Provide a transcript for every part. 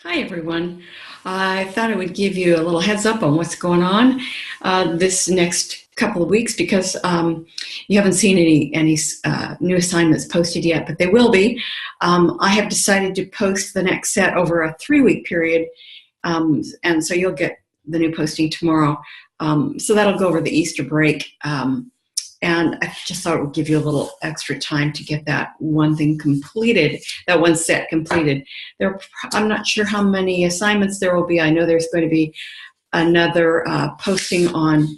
Hi, everyone. I thought I would give you a little heads up on what's going on this next couple of weeks because you haven't seen any new assignments posted yet, but they will be. I have decided to post the next set over a 3-week period, and so you'll get the new posting tomorrow. So that'll go over the Easter break. And I just thought it would give you a little extra time to get that one thing completed, that one set completed. I'm not sure how many assignments there will be. I know there's going to be another posting on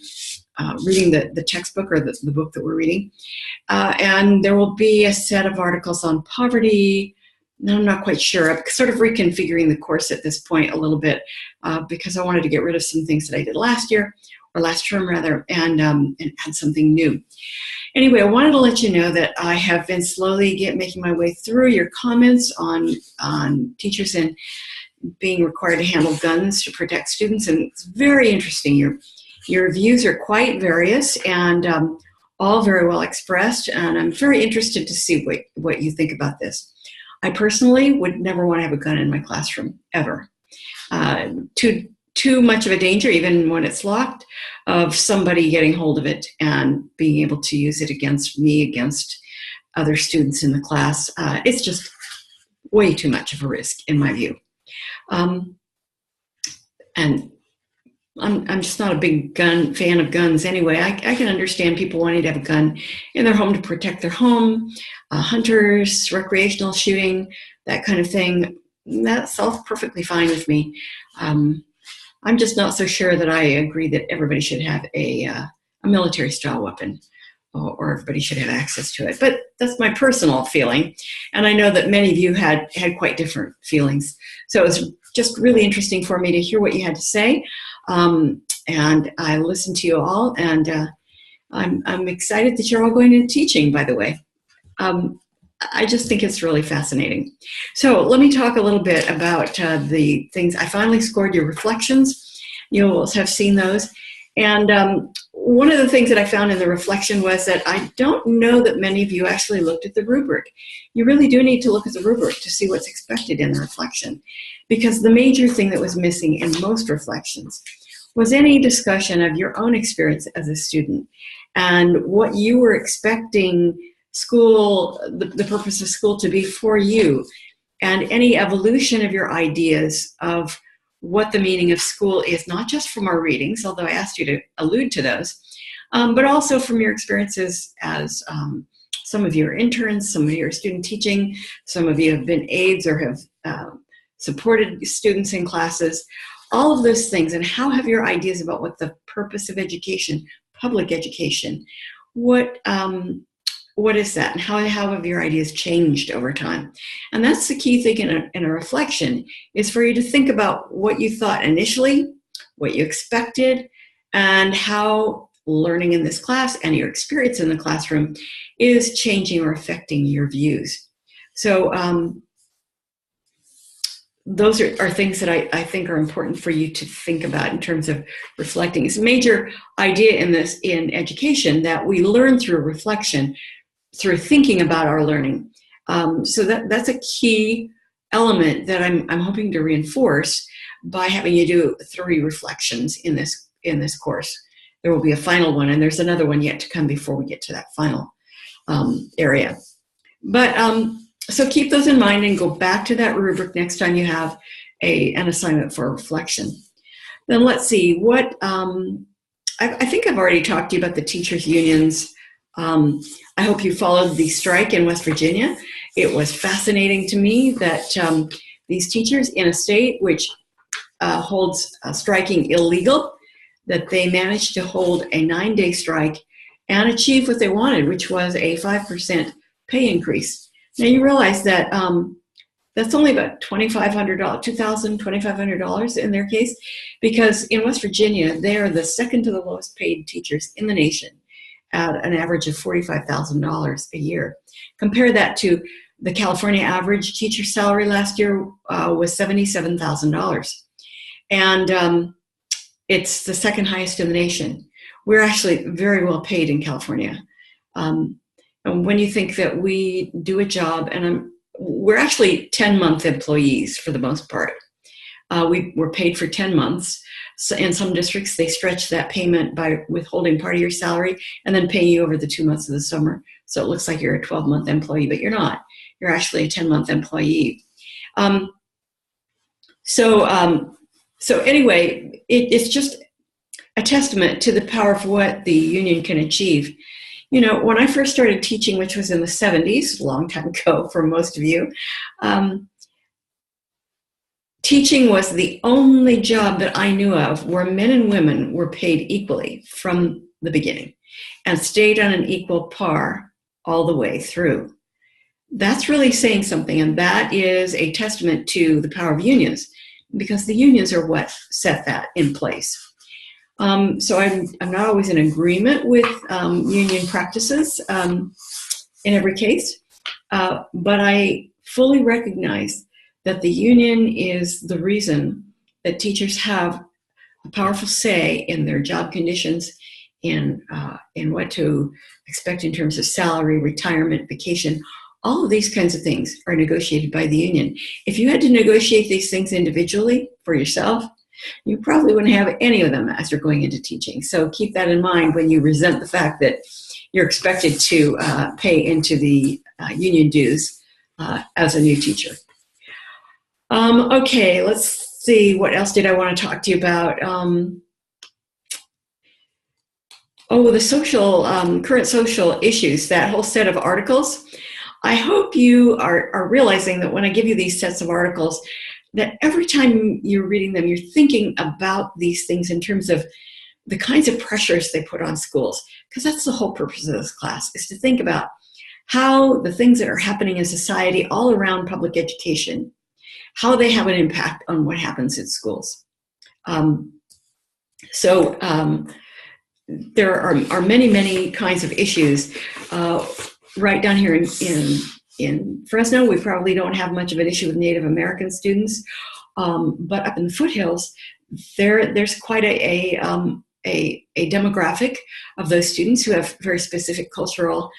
reading the textbook or the book that we're reading. And there will be a set of articles on poverty. I'm not quite sure. I'm sort of reconfiguring the course at this point a little bit because I wanted to get rid of some things that I did last year, or last term rather, and add something new. Anyway, I wanted to let you know that I have been slowly making my way through your comments on teachers and being required to handle guns to protect students, and it's very interesting. Your views are quite various and all very well expressed, and I'm very interested to see what you think about this. I personally would never want to have a gun in my classroom, ever. Too much of a danger, even when it's locked, of somebody getting hold of it and being able to use it against me, against other students in the class. It's just way too much of a risk, in my view. And I'm just not a big fan of guns anyway. I can understand people wanting to have a gun in their home to protect their home, hunters, recreational shooting, that kind of thing. That's all perfectly fine with me. I'm just not so sure that I agree that everybody should have a military-style weapon or everybody should have access to it. But that's my personal feeling, and I know that many of you had quite different feelings. So it was just really interesting for me to hear what you had to say, and I listened to you all, and I'm excited that you're all going into teaching, by the way. I just think it's really fascinating. So let me talk a little bit about the things. I finally scored your reflections. You'll have seen those. And one of the things that I found in the reflection was that I don't know that many of you actually looked at the rubric. You really do need to look at the rubric to see what's expected in the reflection, because the major thing that was missing in most reflections was any discussion of your own experience as a student and what you were expecting school, the purpose of school to be for you, and any evolution of your ideas of what the meaning of school is, not just from our readings, although I asked you to allude to those, but also from your experiences as some of you are interns, some of you are student teaching, some of you have been aides or have supported students in classes, all of those things, and how have your ideas about what the purpose of education, public education, what is that, and how have your ideas changed over time? And that's the key thing in a reflection, is for you to think about what you thought initially, what you expected, and how learning in this class and your experience in the classroom is changing or affecting your views. So those are things that I think are important for you to think about in terms of reflecting. It's a major idea in education that we learn through reflection, through thinking about our learning. So that's a key element that I'm hoping to reinforce by having you do 3 reflections in this course. There will be a final one, and there's another one yet to come before we get to that final area. But so keep those in mind and go back to that rubric next time you have an assignment for reflection. Then let's see, what I think I've already talked to you about the teachers' unions. I hope you followed the strike in West Virginia. It was fascinating to me that these teachers in a state which holds striking illegal, that they managed to hold a 9-day strike and achieve what they wanted, which was a 5% pay increase. Now you realize that that's only about $2,500, $2,500 in their case, because in West Virginia, they are the second to the lowest paid teachers in the nation, at an average of $45,000 a year. Compare that to the California average teacher salary last year was $77,000. And it's the second highest in the nation. We're actually very well paid in California. And when you think that we do a job, and we're actually 10-month employees for the most part. We were paid for 10 months. So in some districts, they stretch that payment by withholding part of your salary and then paying you over the 2 months of the summer. So it looks like you're a 12-month employee, but you're not. You're actually a 10-month employee. So anyway, it's just a testament to the power of what the union can achieve. You know, when I first started teaching, which was in the 70s, a long time ago for most of you, teaching was the only job that I knew of where men and women were paid equally from the beginning and stayed on an equal par all the way through. That's really saying something, and that is a testament to the power of unions, because the unions are what set that in place. So I'm not always in agreement with union practices in every case, but I fully recognize that the union is the reason that teachers have a powerful say in their job conditions, in what to expect in terms of salary, retirement, vacation. All of these kinds of things are negotiated by the union. If you had to negotiate these things individually for yourself, you probably wouldn't have any of them as you're going into teaching. So keep that in mind when you resent the fact that you're expected to pay into the union dues as a new teacher. Okay, let's see. What else did I want to talk to you about? The social, current social issues, that whole set of articles. I hope you are realizing that when I give you these sets of articles, that every time you're reading them, you're thinking about these things in terms of the kinds of pressures they put on schools. Because that's the whole purpose of this class, is to think about how the things that are happening in society all around public education, how they have an impact on what happens in schools. There are many, many kinds of issues. Right down here in Fresno, we probably don't have much of an issue with Native American students, but up in the foothills, there's quite a demographic of those students who have very specific cultural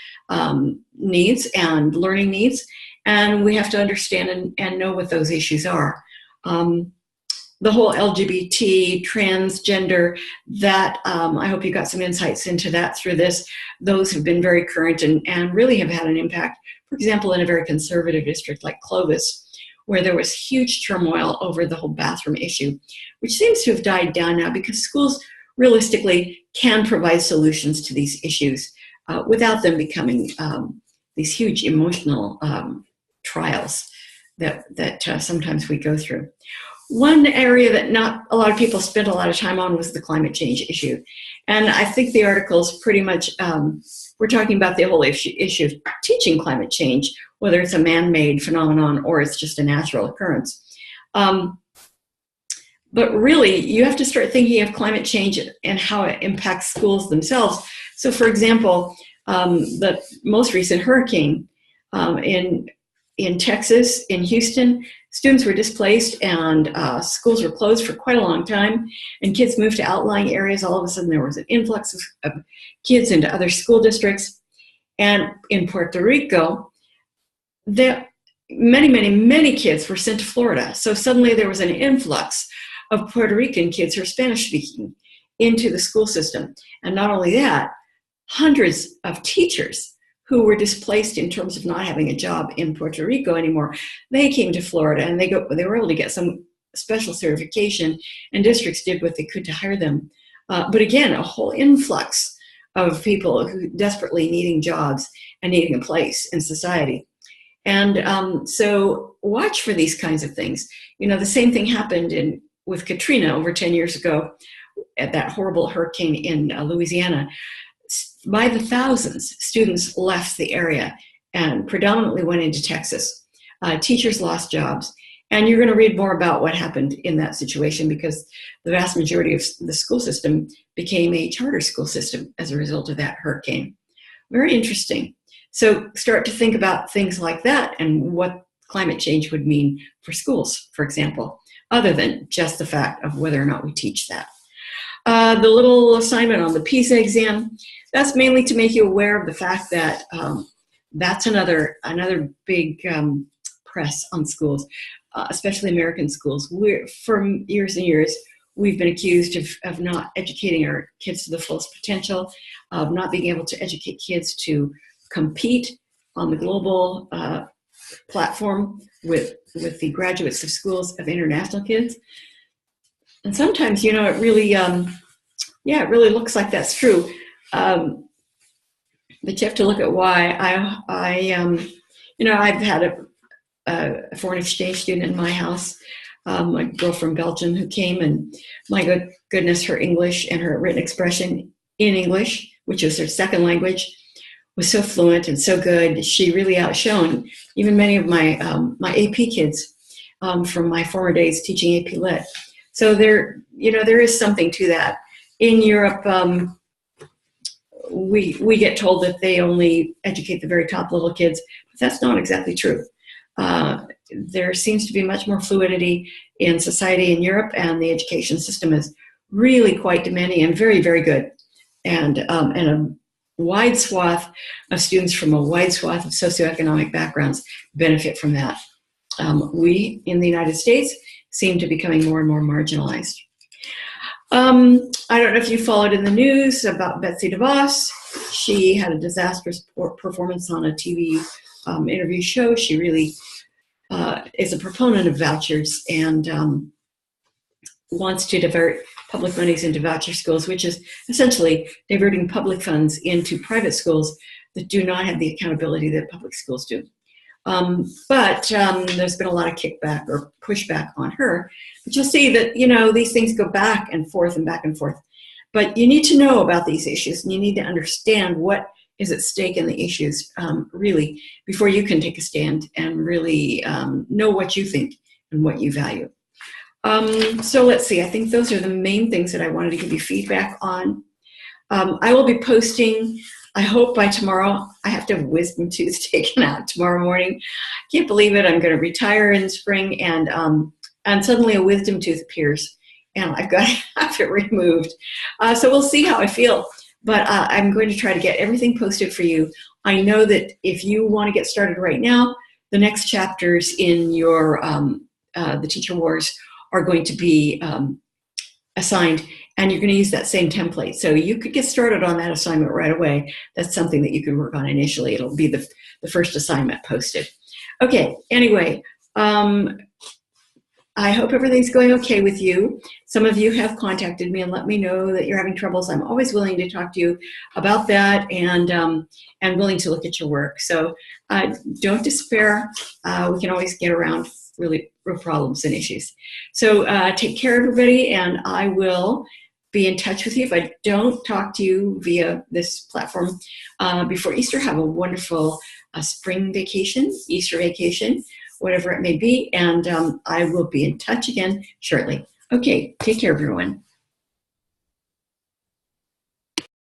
needs and learning needs, and we have to understand and know what those issues are. The whole LGBT, transgender, that I hope you got some insights into that through this. Those have been very current and really have had an impact. For example, in a very conservative district like Clovis, where there was huge turmoil over the whole bathroom issue, which seems to have died down now because schools realistically can provide solutions to these issues without them becoming these huge emotional trials that sometimes we go through. One area that not a lot of people spent a lot of time on was the climate change issue. And I think the articles pretty much, we're talking about the whole issue of teaching climate change, whether it's a man-made phenomenon or it's just a natural occurrence. But really, you have to start thinking of climate change and how it impacts schools themselves. So for example, the most recent hurricane in Texas, in Houston, students were displaced and schools were closed for quite a long time, and kids moved to outlying areas. All of a sudden there was an influx of kids into other school districts. And in Puerto Rico, many kids were sent to Florida. So suddenly there was an influx of Puerto Rican kids who are Spanish speaking into the school system. And not only that, hundreds of teachers who were displaced in terms of not having a job in Puerto Rico anymore, they came to Florida and they were able to get some special certification, and districts did what they could to hire them. But again, a whole influx of people who desperately needing jobs and needing a place in society. And so watch for these kinds of things. You know, the same thing happened with Katrina over 10 years ago at that horrible hurricane in Louisiana. By the thousands, students left the area and predominantly went into Texas. Teachers lost jobs. And you're going to read more about what happened in that situation because the vast majority of the school system became a charter school system as a result of that hurricane. Very interesting. So start to think about things like that and what climate change would mean for schools, for example, other than just the fact of whether or not we teach that. The little assignment on the PISA exam, that's mainly to make you aware of the fact that that's another big press on schools. especially American schools. For years and years, we've been accused of not educating our kids to the fullest potential, of not being able to educate kids to compete on the global platform with the graduates of schools of international kids. And sometimes, it really, it really looks like that's true. But you have to look at why. I've had a foreign exchange student in my house, a girl from Belgium who came, and my goodness, her English and her written expression in English, which is her second language, was so fluent and so good. She really outshone even many of my AP kids from my former days teaching AP Lit. So there is something to that. In Europe, we get told that they only educate the very top level kids, but that's not exactly true. There seems to be much more fluidity in society in Europe, and the education system is really quite demanding and very, very good. And a wide swath of students from a wide swath of socioeconomic backgrounds benefit from that. We, in the United States, seem to be becoming more and more marginalized. I don't know if you followed in the news about Betsy DeVos. She had a disastrous performance on a TV interview show. She really is a proponent of vouchers and wants to divert public monies into voucher schools, which is essentially diverting public funds into private schools that do not have the accountability that public schools do. But there's been a lot of kickback or pushback on her. But you'll see that, these things go back and forth and back and forth. But you need to know about these issues, and you need to understand what is at stake in the issues, really, before you can take a stand and really know what you think and what you value. So let's see, I think those are the main things that I wanted to give you feedback on. I will be posting, I hope by tomorrow. I have to have wisdom tooth taken out tomorrow morning. Can't believe it. I'm going to retire in the spring, and suddenly a wisdom tooth appears, and I've got to have it removed. So we'll see how I feel. But I'm going to try to get everything posted for you. I know that if you want to get started right now, the next chapters in your the Teacher Wars are going to be assigned, and you're going to use that same template. So you could get started on that assignment right away. That's something that you could work on initially. It'll be the first assignment posted. Okay, anyway, I hope everything's going okay with you. Some of you have contacted me and let me know that you're having troubles. I'm always willing to talk to you about that and willing to look at your work. So don't despair. We can always get around really real problems and issues. So take care, everybody, and I will be in touch with you. If I don't talk to you via this platform before Easter, have a wonderful spring vacation, Easter vacation, whatever it may be, and I will be in touch again shortly. Okay, take care, everyone.